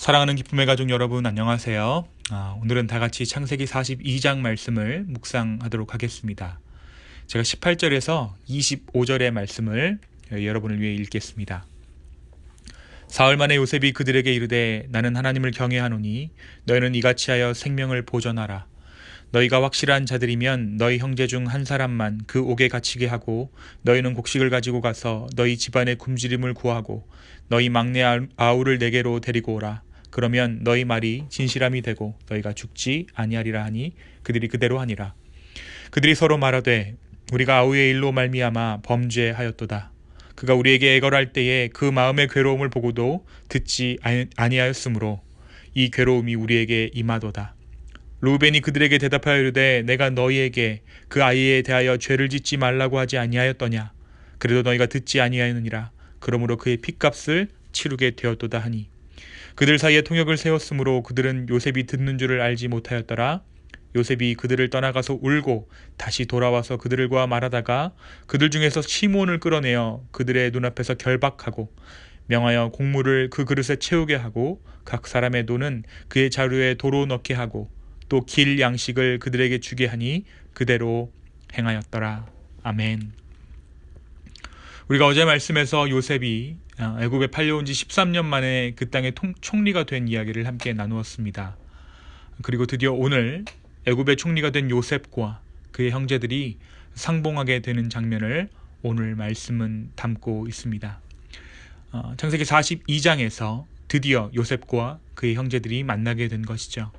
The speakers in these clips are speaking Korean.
사랑하는 기쁨의 가족 여러분, 안녕하세요. 오늘은 다 같이 창세기 42장 말씀을 묵상하도록 하겠습니다. 제가 18절에서 25절의 말씀을 여러분을 위해 읽겠습니다. 사흘 만에 요셉이 그들에게 이르되 나는 하나님을 경외하노니 너희는 이같이 하여 생명을 보전하라. 너희가 확실한 자들이면 너희 형제 중 한 사람만 그 옥에 갇히게 하고 너희는 곡식을 가지고 가서 너희 집안의 굶주림을 구하고 너희 막내 아우를 내게로 데리고 오라. 그러면 너희 말이 진실함이 되고 너희가 죽지 아니하리라 하니 그들이 그대로 하니라. 그들이 서로 말하되 우리가 아우의 일로 말미암아 범죄하였도다. 그가 우리에게 애걸할 때에 그 마음의 괴로움을 보고도 듣지 아니하였으므로 이 괴로움이 우리에게 임하도다. 루벤이 그들에게 대답하여 이르되 내가 너희에게 그 아이에 대하여 죄를 짓지 말라고 하지 아니하였더냐. 그래도 너희가 듣지 아니하였느니라. 그러므로 그의 핏값을 치르게 되었도다 하니 그들 사이에 통역을 세웠으므로 그들은 요셉이 듣는 줄을 알지 못하였더라. 요셉이 그들을 떠나가서 울고 다시 돌아와서 그들과 말하다가 그들 중에서 시몬을 끌어내어 그들의 눈앞에서 결박하고 명하여 곡물을 그 그릇에 채우게 하고 각 사람의 돈은 그의 자루에 도로 넣게 하고 또 길 양식을 그들에게 주게 하니 그대로 행하였더라. 아멘. 우리가 어제 말씀에서 요셉이 애굽에 팔려온 지 13년 만에 그 땅의 총리가 된 이야기를 함께 나누었습니다. 그리고 드디어 오늘 애굽의 총리가 된 요셉과 그의 형제들이 상봉하게 되는 장면을 오늘 말씀은 담고 있습니다. 창세기 42장에서 드디어 요셉과 그의 형제들이 만나게 된 것이죠.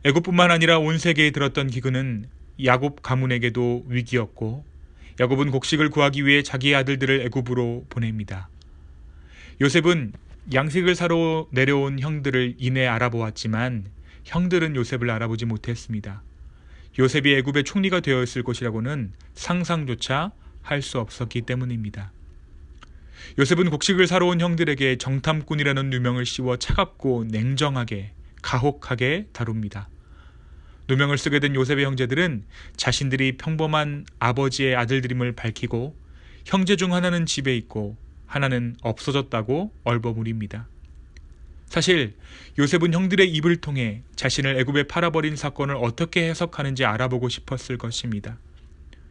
애굽뿐만 아니라 온 세계에 들었던 기근은 야곱 가문에게도 위기였고 야곱은 곡식을 구하기 위해 자기의 아들들을 애굽으로 보냅니다. 요셉은 양식을 사러 내려온 형들을 이내 알아보았지만 형들은 요셉을 알아보지 못했습니다. 요셉이 애굽의 총리가 되어 있을 것이라고는 상상조차 할 수 없었기 때문입니다. 요셉은 곡식을 사러 온 형들에게 정탐꾼이라는 누명을 씌워 차갑고 냉정하게 가혹하게 다룹니다. 누명을 쓰게 된 요셉의 형제들은 자신들이 평범한 아버지의 아들들임을 밝히고 형제 중 하나는 집에 있고 하나는 없어졌다고 얼버무립니다. 사실 요셉은 형들의 입을 통해 자신을 애굽에 팔아버린 사건을 어떻게 해석하는지 알아보고 싶었을 것입니다.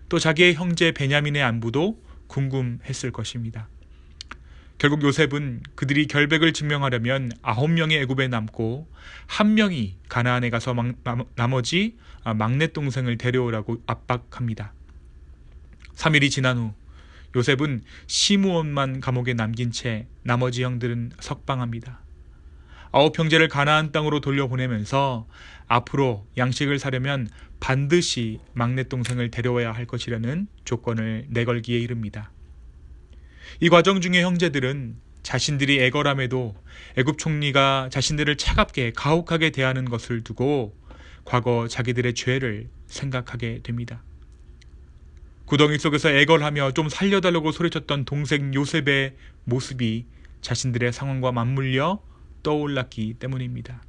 또 자기의 형제 베냐민의 안부도 궁금했을 것입니다. 결국 요셉은 그들이 결백을 증명하려면 9명이 애굽에 남고 1명이 가나안에 가서 나머지 막내 동생을 데려오라고 압박합니다. 3일이 지난 후 요셉은 시므온만 감옥에 남긴 채 나머지 형들은 석방합니다. 9형제를 가나안 땅으로 돌려보내면서 앞으로 양식을 사려면 반드시 막내 동생을 데려와야 할 것이라는 조건을 내걸기에 이릅니다. 이 과정 중에 형제들은 자신들이 애걸함에도 애굽 총리가 자신들을 차갑게 가혹하게 대하는 것을 두고 과거 자기들의 죄를 생각하게 됩니다. 구덩이 속에서 애걸하며 좀 살려달라고 소리쳤던 동생 요셉의 모습이 자신들의 상황과 맞물려 떠올랐기 때문입니다.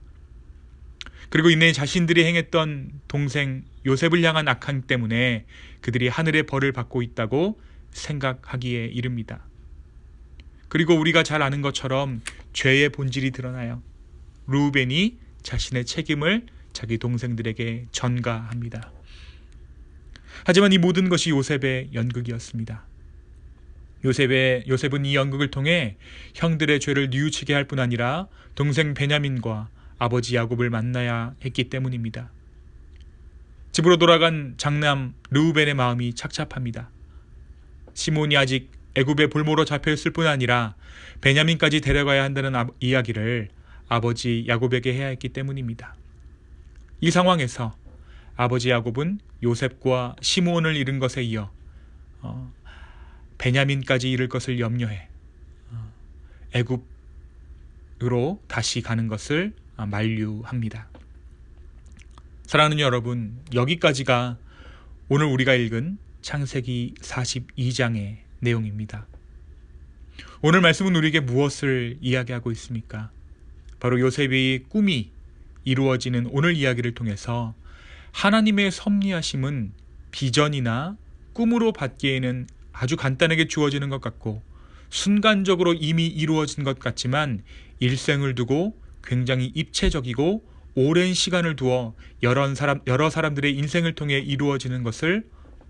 그리고 이내 자신들이 행했던 동생 요셉을 향한 악행 때문에 그들이 하늘의 벌을 받고 있다고 생각하기에 이릅니다. 그리고 우리가 잘 아는 것처럼 죄의 본질이 드러나요. 루벤이 자신의 책임을 자기 동생들에게 전가합니다. 하지만 이 모든 것이 요셉의 연극이었습니다. 요셉은 이 연극을 통해 형들의 죄를 뉘우치게 할 뿐 아니라 동생 베냐민과 아버지 야곱을 만나야 했기 때문입니다. 집으로 돌아간 장남 르우벤의 마음이 착잡합니다. 시몬이 아직 애굽에 볼모로 잡혀있을 뿐 아니라 베냐민까지 데려가야 한다는 이야기를 아버지 야곱에게 해야 했기 때문입니다. 이 상황에서 아버지 야곱은 요셉과 시므온을 잃은 것에 이어 베냐민까지 잃을 것을 염려해 애굽으로 다시 가는 것을 만류합니다. 사랑하는 여러분, 여기까지가 오늘 우리가 읽은 창세기 42장의 내용입니다. 오늘 말씀은 우리에게 무엇을 이야기하고 있습니까? 바로 요셉의 꿈이 이루어지는 오늘 이야기를 통해서 하나님의 섭리하심은 비전이나 꿈으로 받기에는 아주 간단하게 주어지는 것 같고 순간적으로 이미 이루어진 것 같지만 일생을 두고 굉장히 입체적이고 오랜 시간을 두어 여러 사람들의 인생을 통해 이루어지는 것을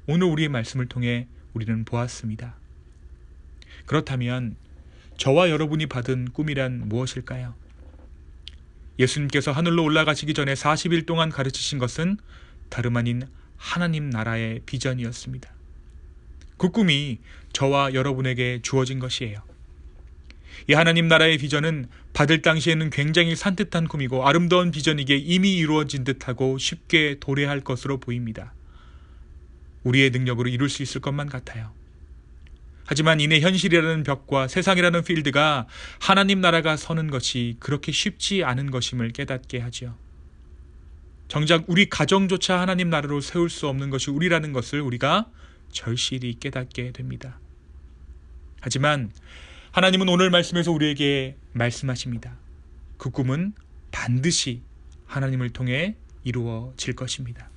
오늘 우리의 말씀을 통해 우리는 보았습니다. 그렇다면 저와 여러분이 받은 꿈이란 무엇일까요? 예수님께서 하늘로 올라가시기 전에 40일 동안 가르치신 것은 다름 아닌 하나님 나라의 비전이었습니다. 그 꿈이 저와 여러분에게 주어진 것이에요. 이 하나님 나라의 비전은 받을 당시에는 굉장히 산뜻한 꿈이고 아름다운 비전이기에 이미 이루어진 듯하고 쉽게 도래할 것으로 보입니다. 우리의 능력으로 이룰 수 있을 것만 같아요. 하지만 이내 현실이라는 벽과 세상이라는 필드가 하나님 나라가 서는 것이 그렇게 쉽지 않은 것임을 깨닫게 하지요. 정작 우리 가정조차 하나님 나라로 세울 수 없는 것이 우리라는 것을 우리가 절실히 깨닫게 됩니다. 하지만 하나님은 오늘 말씀에서 우리에게 말씀하십니다. 그 꿈은 반드시 하나님을 통해 이루어질 것입니다.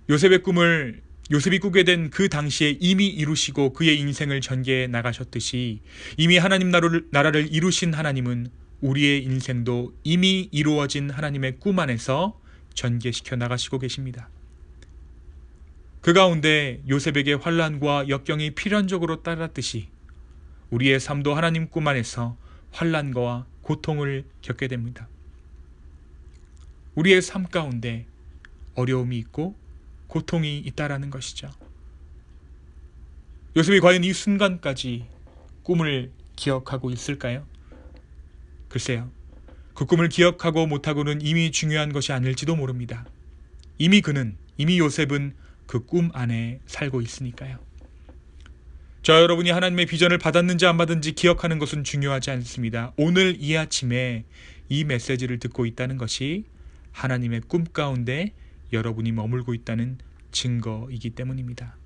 요셉의 꿈을 요셉이 꾸게 된 그 당시에 이미 이루시고 그의 인생을 전개해 나가셨듯이 이미 하나님 나라를 이루신 하나님은 우리의 인생도 이미 이루어진 하나님의 꿈 안에서 전개시켜 나가시고 계십니다. 그 가운데 요셉에게 환난과 역경이 필연적으로 따랐듯이 우리의 삶도 하나님 꿈 안에서 환난과 고통을 겪게 됩니다. 우리의 삶 가운데 어려움이 있고 고통이 있다라는 것이죠. 요셉이 과연 이 순간까지 꿈을 기억하고 있을까요? 글쎄요. 그 꿈을 기억하고 못하고는 이미 중요한 것이 아닐지도 모릅니다. 이미 요셉은 그 꿈 안에 살고 있으니까요. 저 여러분이 하나님의 비전을 받았는지 안 받은지 기억하는 것은 중요하지 않습니다. 오늘 이 아침에 이 메시지를 듣고 있다는 것이 하나님의 꿈 가운데 여러분이 머물고 있다는 증거이기 때문입니다.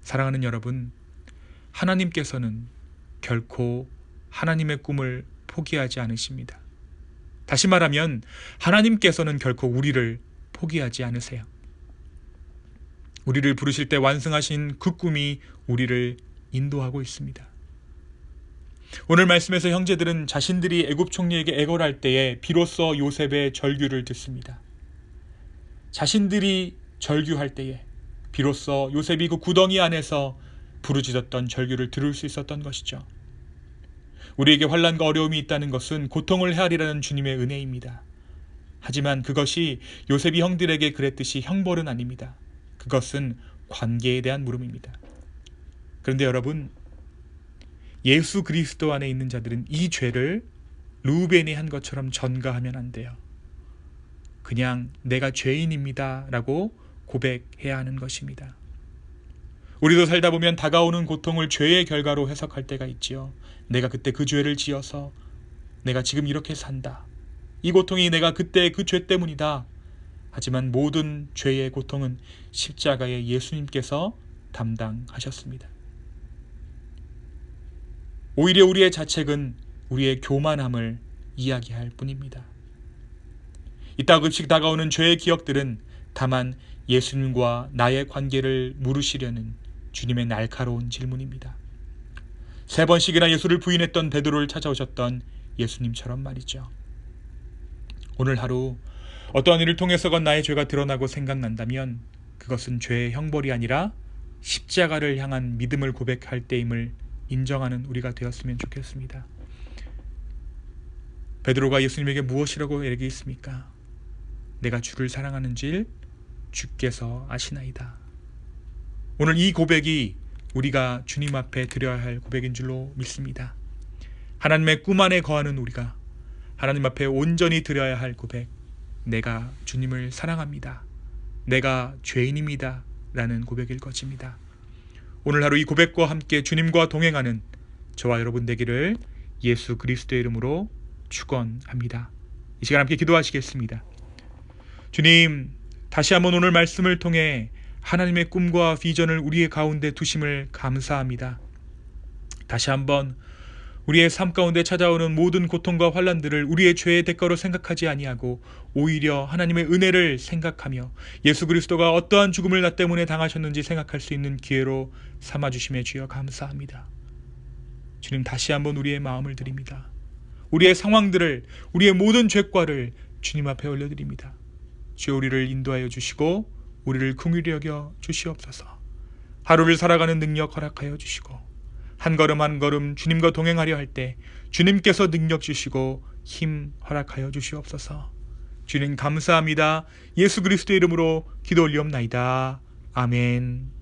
사랑하는 여러분, 하나님께서는 결코 하나님의 꿈을 포기하지 않으십니다. 다시 말하면 하나님께서는 결코 우리를 포기하지 않으세요. 우리를 부르실 때 완성하신 그 꿈이 우리를 인도하고 있습니다. 오늘 말씀에서 형제들은 자신들이 애굽 총리에게 애걸할 때에 비로소 요셉의 절규를 듣습니다. 자신들이 절규할 때에 비로소 요셉이 그 구덩이 안에서 부르짖었던 절규를 들을 수 있었던 것이죠. 우리에게 환난과 어려움이 있다는 것은 고통을 헤아리라는 주님의 은혜입니다. 하지만 그것이 요셉이 형들에게 그랬듯이 형벌은 아닙니다. 그것은 관계에 대한 물음입니다. 그런데 여러분, 예수 그리스도 안에 있는 자들은 이 죄를 르우벤이 한 것처럼 전가하면 안 돼요. 그냥 내가 죄인입니다 라고 고백해야 하는 것입니다. 우리도 살다 보면 다가오는 고통을 죄의 결과로 해석할 때가 있지요. 내가 그때 그 죄를 지어서 내가 지금 이렇게 산다. 이 고통이 내가 그때 그 죄 때문이다. 하지만 모든 죄의 고통은 십자가에 예수님께서 담당하셨습니다. 오히려 우리의 자책은 우리의 교만함을 이야기할 뿐입니다. 이따금씩 다가오는 죄의 기억들은 다만 예수님과 나의 관계를 물으시려는 주님의 날카로운 질문입니다. 3번씩이나 예수를 부인했던 베드로를 찾아오셨던 예수님처럼 말이죠. 오늘 하루 어떠한 일을 통해서건 나의 죄가 드러나고 생각난다면 그것은 죄의 형벌이 아니라 십자가를 향한 믿음을 고백할 때임을 인정하는 우리가 되었으면 좋겠습니다. 베드로가 예수님에게 무엇이라고 얘기했습니까? 내가 주를 사랑하는지 주께서 아시나이다. 오늘 이 고백이 우리가 주님 앞에 드려야 할 고백인 줄로 믿습니다. 하나님의 꿈 안에 거하는 우리가 하나님 앞에 온전히 드려야 할 고백, 내가 주님을 사랑합니다. 내가 죄인입니다. 라는 고백일 것입니다. 오늘 하루 이 고백과 함께 주님과 동행하는 저와 여러분 되기를 예수 그리스도의 이름으로 축원합니다. 이 시간 함께 기도하시겠습니다. 주님, 다시 한번 오늘 말씀을 통해 하나님의 꿈과 비전을 우리의 가운데 두심을 감사합니다. 다시 한번 우리의 삶 가운데 찾아오는 모든 고통과 환난들을 우리의 죄의 대가로 생각하지 아니하고 오히려 하나님의 은혜를 생각하며 예수 그리스도가 어떠한 죽음을 나 때문에 당하셨는지 생각할 수 있는 기회로 삼아주심에 주여 감사합니다. 주님, 다시 한번 우리의 마음을 드립니다. 우리의 상황들을, 우리의 모든 죄과를 주님 앞에 올려드립니다. 주여, 우리를 인도하여 주시고 우리를 긍휼히 여겨 주시옵소서. 하루를 살아가는 능력 허락하여 주시고 한 걸음 한 걸음 주님과 동행하려 할 때 주님께서 능력 주시고 힘 허락하여 주시옵소서. 주님 감사합니다. 예수 그리스도의 이름으로 기도 올리옵나이다. 아멘.